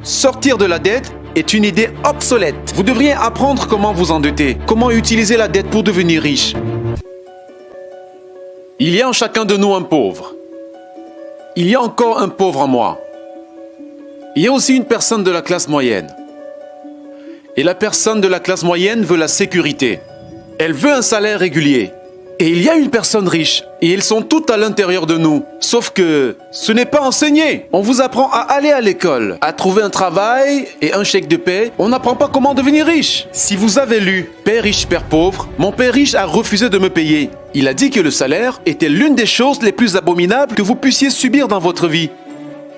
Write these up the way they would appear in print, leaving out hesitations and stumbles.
Sortir de la dette est une idée obsolète. Vous devriez apprendre comment vous endetter, comment utiliser la dette pour devenir riche. Il y a en chacun de nous un pauvre. Il y a encore un pauvre en moi. Il y a aussi une personne de la classe moyenne. Et la personne de la classe moyenne veut la sécurité. Elle veut un salaire régulier. Et il y a une personne riche. Et elles sont toutes à l'intérieur de nous. Sauf que ce n'est pas enseigné. On vous apprend à aller à l'école, à trouver un travail et un chèque de paie. On n'apprend pas comment devenir riche. Si vous avez lu « Père riche, Père pauvre », mon père riche a refusé de me payer. Il a dit que le salaire était l'une des choses les plus abominables que vous puissiez subir dans votre vie.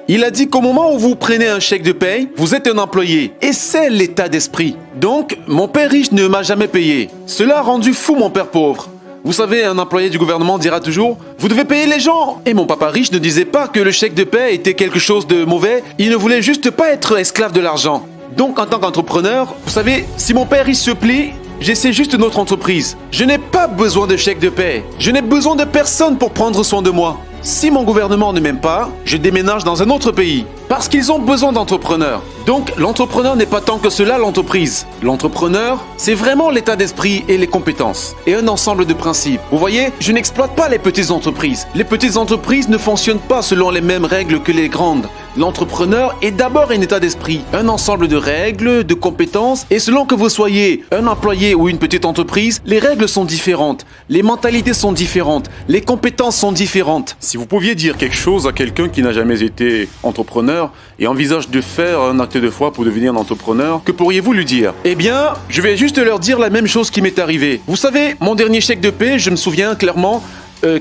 Il a dit qu'au moment où vous prenez un chèque de paye, vous êtes un employé. Et c'est l'état d'esprit. Donc, mon père riche ne m'a jamais payé. Cela a rendu fou mon père pauvre. Vous savez, un employé du gouvernement dira toujours « Vous devez payer les gens !» Et mon papa riche ne disait pas que le chèque de paie était quelque chose de mauvais. Il ne voulait juste pas être esclave de l'argent. Donc, en tant qu'entrepreneur, vous savez, si mon père riche se plaît, j'essaie juste une autre entreprise. Je n'ai pas besoin de chèque de paie. Je n'ai besoin de personne pour prendre soin de moi. Si mon gouvernement ne m'aime pas, je déménage dans un autre pays. Parce qu'ils ont besoin d'entrepreneurs. Donc, l'entrepreneur n'est pas tant que cela l'entreprise. L'entrepreneur, c'est vraiment l'état d'esprit et les compétences. Et un ensemble de principes. Vous voyez, je n'exploite pas les petites entreprises. Les petites entreprises ne fonctionnent pas selon les mêmes règles que les grandes. L'entrepreneur est d'abord un état d'esprit, un ensemble de règles, de compétences. Et selon que vous soyez un employé ou une petite entreprise, les règles sont différentes. Les mentalités sont différentes. Les compétences sont différentes. Si vous pouviez dire quelque chose à quelqu'un qui n'a jamais été entrepreneur et envisage de faire un acte de foi pour devenir un entrepreneur, que pourriez-vous lui dire? Eh bien, je vais juste leur dire la même chose qui m'est arrivée. Vous savez, mon dernier chèque de paie, je me souviens clairement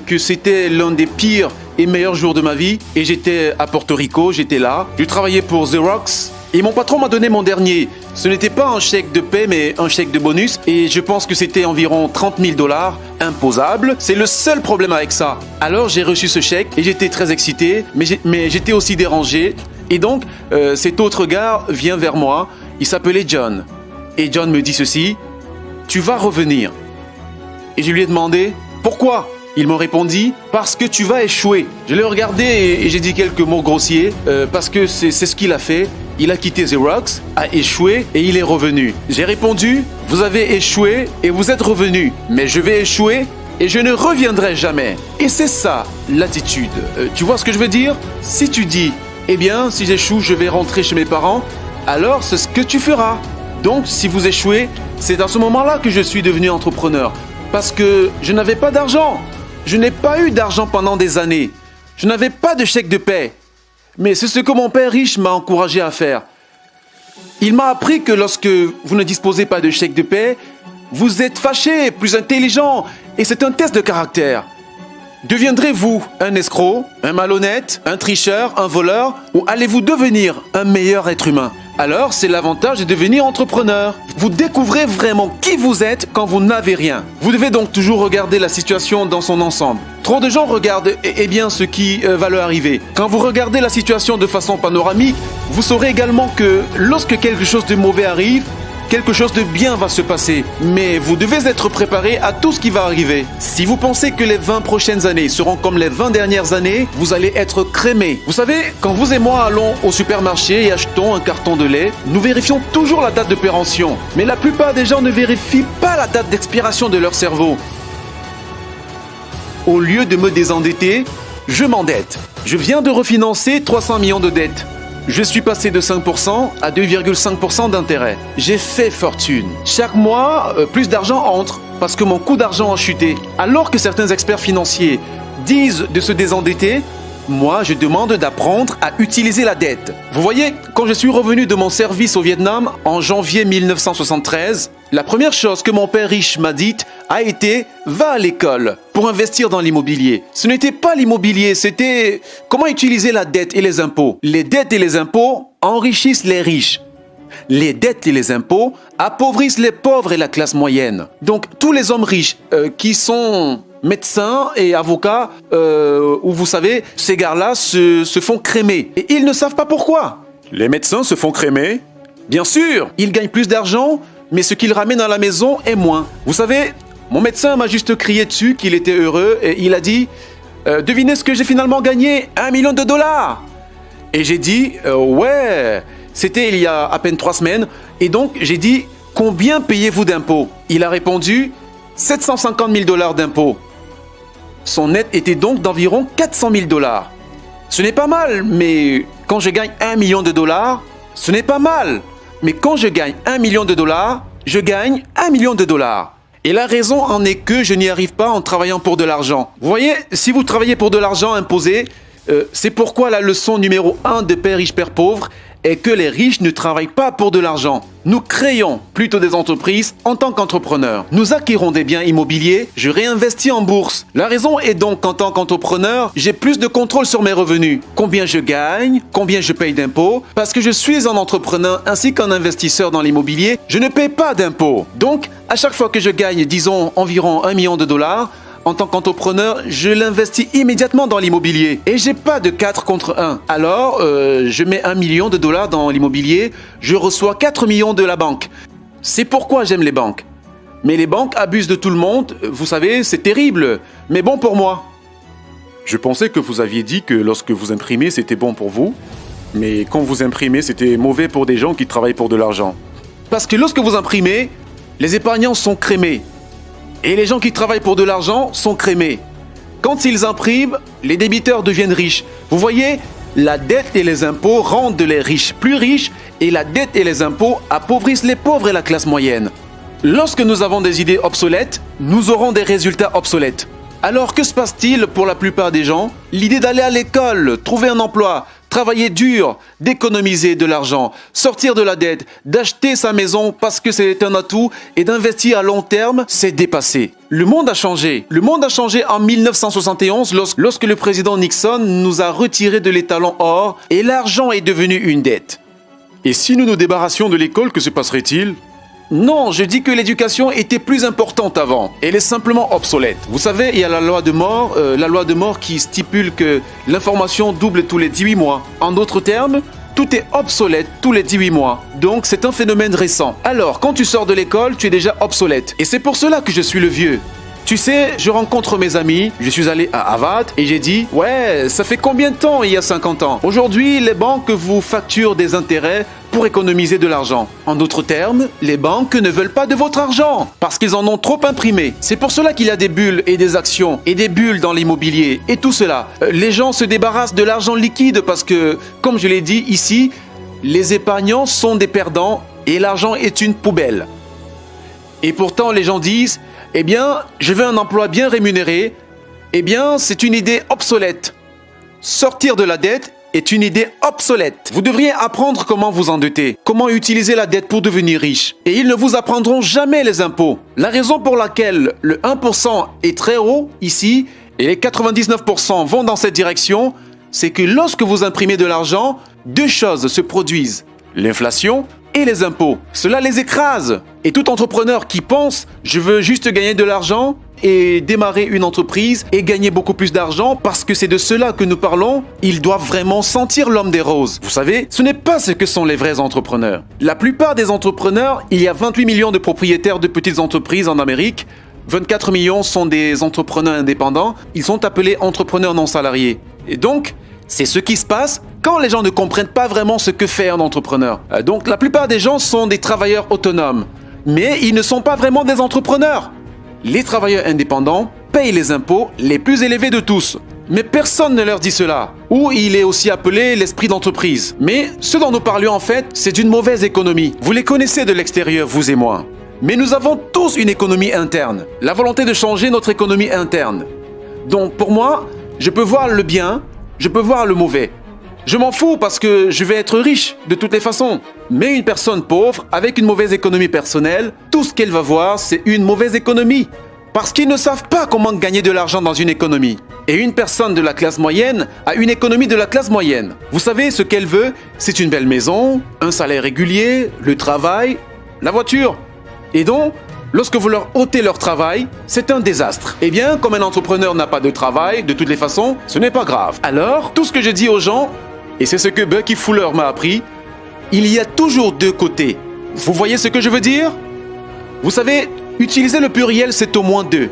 que c'était l'un des pires et meilleurs jours de ma vie. Et j'étais à Porto Rico, j'étais là. Je travaillais pour Xerox. Et mon patron m'a donné mon dernier. Ce n'était pas un chèque de paie, mais un chèque de bonus. Et je pense que c'était environ 30 000 $, imposable. C'est le seul problème avec ça. Alors j'ai reçu ce chèque et j'étais très excité, mais j'étais aussi dérangé. Et donc, cet autre gars vient vers moi. Il s'appelait John. Et John me dit ceci: « Tu vas revenir. » Et je lui ai demandé « Pourquoi ?» Il m'a répondu « Parce que tu vas échouer. » Je l'ai regardé et j'ai dit quelques mots grossiers parce que c'est ce qu'il a fait. Il a quitté Xerox, a échoué et il est revenu. J'ai répondu « Vous avez échoué et vous êtes revenu. Mais je vais échouer et je ne reviendrai jamais. » Et c'est ça l'attitude. Tu vois ce que je veux dire? Si tu dis « Eh bien, si j'échoue, je vais rentrer chez mes parents », alors c'est ce que tu feras. Donc, si vous échouez, c'est à ce moment-là que je suis devenu entrepreneur. Parce que je n'avais pas d'argent. Je n'ai pas eu d'argent pendant des années. Je n'avais pas de chèque de paie. Mais c'est ce que mon père riche m'a encouragé à faire. Il m'a appris que lorsque vous ne disposez pas de chèque de paie, vous êtes fâché, plus intelligent, et c'est un test de caractère. Deviendrez-vous un escroc, un malhonnête, un tricheur, un voleur, ou allez-vous devenir un meilleur être humain? Alors, c'est l'avantage de devenir entrepreneur. Vous découvrez vraiment qui vous êtes quand vous n'avez rien. Vous devez donc toujours regarder la situation dans son ensemble. Trop de gens regardent bien ce qui va leur arriver. Quand vous regardez la situation de façon panoramique, vous saurez également que lorsque quelque chose de mauvais arrive, quelque chose de bien va se passer. Mais vous devez être préparé à tout ce qui va arriver. Si vous pensez que les 20 prochaines années seront comme les 20 dernières années, vous allez être crémé. Vous savez, quand vous et moi allons au supermarché et achetons un carton de lait, nous vérifions toujours la date de péremption. Mais la plupart des gens ne vérifient pas la date d'expiration de leur cerveau. Au lieu de me désendetter, je m'endette. Je viens de refinancer 300 millions de dettes. Je suis passé de 5% à 2,5% d'intérêt. J'ai fait fortune. Chaque mois, plus d'argent entre parce que mon coût d'argent a chuté. Alors que certains experts financiers disent de se désendetter, moi, je demande d'apprendre à utiliser la dette. Vous voyez, quand je suis revenu de mon service au Vietnam en janvier 1973, la première chose que mon père riche m'a dite a été « Va à l'école pour investir dans l'immobilier ». Ce n'était pas l'immobilier, c'était comment utiliser la dette et les impôts. Les dettes et les impôts enrichissent les riches. Les dettes et les impôts appauvrissent les pauvres et la classe moyenne. Donc, tous les hommes riches qui sont médecins et avocats, où vous savez, ces gars-là se font crémer. Et ils ne savent pas pourquoi. Les médecins se font crémer? Bien sûr, ils gagnent plus d'argent, mais ce qu'ils ramènent à la maison est moins. Vous savez, mon médecin m'a juste crié dessus qu'il était heureux et il a dit « Devinez ce que j'ai finalement gagné, $1 million !» Et j'ai dit « Ouais !» C'était il y a à peine 3 semaines. Et donc, j'ai dit, combien payez-vous d'impôts? Il a répondu, 750 000 $ d'impôts. Son net était donc d'environ 400 000 $. Ce n'est pas mal, mais quand je gagne 1 million de dollars, ce n'est pas mal. Mais quand je gagne 1 million de dollars, je gagne 1 million de dollars. Et la raison en est que je n'y arrive pas en travaillant pour de l'argent. Vous voyez, si vous travaillez pour de l'argent imposé, c'est pourquoi la leçon numéro 1 de Père riche, Père pauvre est que les riches ne travaillent pas pour de l'argent. Nous créons plutôt des entreprises en tant qu'entrepreneurs. Nous acquérons des biens immobiliers, je réinvestis en bourse. La raison est donc qu'en tant qu'entrepreneur, j'ai plus de contrôle sur mes revenus. Combien je gagne, combien je paye d'impôts. Parce que je suis un entrepreneur ainsi qu'un investisseur dans l'immobilier, je ne paye pas d'impôts. Donc, à chaque fois que je gagne, disons, environ 1 million de dollars, en tant qu'entrepreneur, je l'investis immédiatement dans l'immobilier. Et j'ai pas de 4 contre 1. Alors, je mets 1 million de dollars dans l'immobilier, je reçois 4 millions de la banque. C'est pourquoi j'aime les banques. Mais les banques abusent de tout le monde, vous savez, c'est terrible, mais bon pour moi. Je pensais que vous aviez dit que lorsque vous imprimez, c'était bon pour vous, mais quand vous imprimez, c'était mauvais pour des gens qui travaillent pour de l'argent. Parce que lorsque vous imprimez, les épargnants sont crémés. Et les gens qui travaillent pour de l'argent sont crémés. Quand ils impriment, les débiteurs deviennent riches. Vous voyez, la dette et les impôts rendent les riches plus riches et la dette et les impôts appauvrissent les pauvres et la classe moyenne. Lorsque nous avons des idées obsolètes, nous aurons des résultats obsolètes. Alors que se passe-t-il pour la plupart des gens? L'idée d'aller à l'école, trouver un emploi, travailler dur, d'économiser de l'argent, sortir de la dette, d'acheter sa maison parce que c'est un atout et d'investir à long terme, c'est dépassé. Le monde a changé. Le monde a changé en 1971 lorsque le président Nixon nous a retiré de l'étalon or et l'argent est devenu une dette. Et si nous nous débarrassions de l'école, que se passerait-il? Non, je dis que l'éducation était plus importante avant. Elle est simplement obsolète. Vous savez, il y a la loi de Moore qui stipule que l'information double tous les 18 mois. En d'autres termes, tout est obsolète tous les 18 mois. Donc c'est un phénomène récent. Alors, quand tu sors de l'école, tu es déjà obsolète. Et c'est pour cela que je suis le vieux. Tu sais, je rencontre mes amis, je suis allé à Harvard et j'ai dit « Ouais, ça fait combien de temps il y a 50 ans ?» Aujourd'hui, les banques vous facturent des intérêts pour économiser de l'argent. En d'autres termes, les banques ne veulent pas de votre argent parce qu'ils en ont trop imprimé. C'est pour cela qu'il y a des bulles et des actions et des bulles dans l'immobilier et tout cela. Les gens se débarrassent de l'argent liquide parce que, comme je l'ai dit ici, les épargnants sont des perdants et l'argent est une poubelle. Et pourtant, les gens disent « Eh bien, je veux un emploi bien rémunéré. » Eh bien, c'est une idée obsolète. Sortir de la dette est une idée obsolète. Vous devriez apprendre comment vous endetter, comment utiliser la dette pour devenir riche. Et ils ne vous apprendront jamais les impôts. La raison pour laquelle le 1% est très haut ici et les 99% vont dans cette direction, c'est que lorsque vous imprimez de l'argent, deux choses se produisent. L'inflation et les impôts. Cela les écrase. Et tout entrepreneur qui pense « je veux juste gagner de l'argent » et démarrer une entreprise et gagner beaucoup plus d'argent parce que c'est de cela que nous parlons, ils doivent vraiment sentir l'homme des roses. Vous savez, ce n'est pas ce que sont les vrais entrepreneurs. La plupart des entrepreneurs, il y a 28 millions de propriétaires de petites entreprises en Amérique. 24 millions sont des entrepreneurs indépendants. Ils sont appelés entrepreneurs non salariés. Et donc, c'est ce qui se passe quand les gens ne comprennent pas vraiment ce que fait un entrepreneur. Donc la plupart des gens sont des travailleurs autonomes, mais ils ne sont pas vraiment des entrepreneurs. Les travailleurs indépendants payent les impôts les plus élevés de tous. Mais personne ne leur dit cela. Ou il est aussi appelé l'esprit d'entreprise. Mais ce dont nous parlions en fait, c'est d'une mauvaise économie. Vous les connaissez de l'extérieur, vous et moi. Mais nous avons tous une économie interne. La volonté de changer notre économie interne. Donc pour moi, je peux voir le bien, je peux voir le mauvais. Je m'en fous parce que je vais être riche de toutes les façons. Mais une personne pauvre, avec une mauvaise économie personnelle, tout ce qu'elle va voir, c'est une mauvaise économie. Parce qu'ils ne savent pas comment gagner de l'argent dans une économie. Et une personne de la classe moyenne a une économie de la classe moyenne. Vous savez, ce qu'elle veut, c'est une belle maison, un salaire régulier, le travail, la voiture. Et donc, lorsque vous leur ôtez leur travail, c'est un désastre. Eh bien, comme un entrepreneur n'a pas de travail, de toutes les façons, ce n'est pas grave. Alors, tout ce que je dis aux gens, et c'est ce que Bucky Fuller m'a appris, il y a toujours deux côtés. Vous voyez ce que je veux dire? Vous savez, utiliser le pluriel, c'est au moins deux.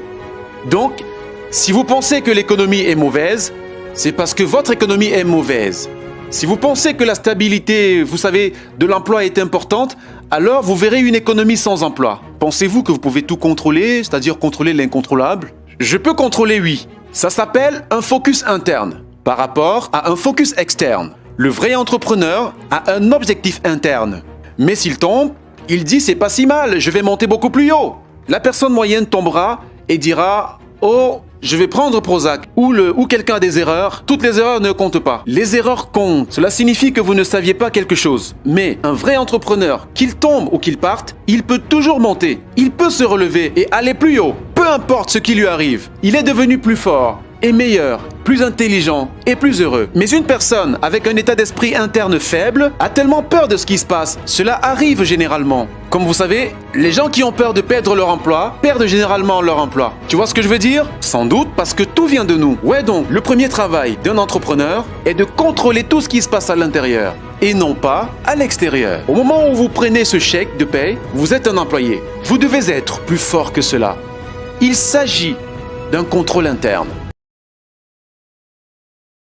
Donc, si vous pensez que l'économie est mauvaise, c'est parce que votre économie est mauvaise. Si vous pensez que la stabilité, vous savez, de l'emploi est importante, alors vous verrez une économie sans emploi. Pensez-vous que vous pouvez tout contrôler, c'est-à-dire contrôler l'incontrôlable? Je peux contrôler, oui. Ça s'appelle un focus interne par rapport à un focus externe. Le vrai entrepreneur a un objectif interne. Mais s'il tombe, il dit c'est pas si mal, je vais monter beaucoup plus haut. La personne moyenne tombera et dira oh, je vais prendre Prozac. Ou quelqu'un a des erreurs. Toutes les erreurs ne comptent pas. Les erreurs comptent. Cela signifie que vous ne saviez pas quelque chose. Mais un vrai entrepreneur, qu'il tombe ou qu'il parte, il peut toujours monter. Il peut se relever et aller plus haut. Peu importe ce qui lui arrive. Il est devenu plus fort et meilleur, plus intelligent et plus heureux. Mais une personne avec un état d'esprit interne faible a tellement peur de ce qui se passe. Cela arrive généralement. Comme vous savez, les gens qui ont peur de perdre leur emploi perdent généralement leur emploi. Tu vois ce que je veux dire? Sans doute parce que tout vient de nous. Ouais donc, le premier travail d'un entrepreneur est de contrôler tout ce qui se passe à l'intérieur et non pas à l'extérieur. Au moment où vous prenez ce chèque de paie, vous êtes un employé. Vous devez être plus fort que cela. Il s'agit d'un contrôle interne.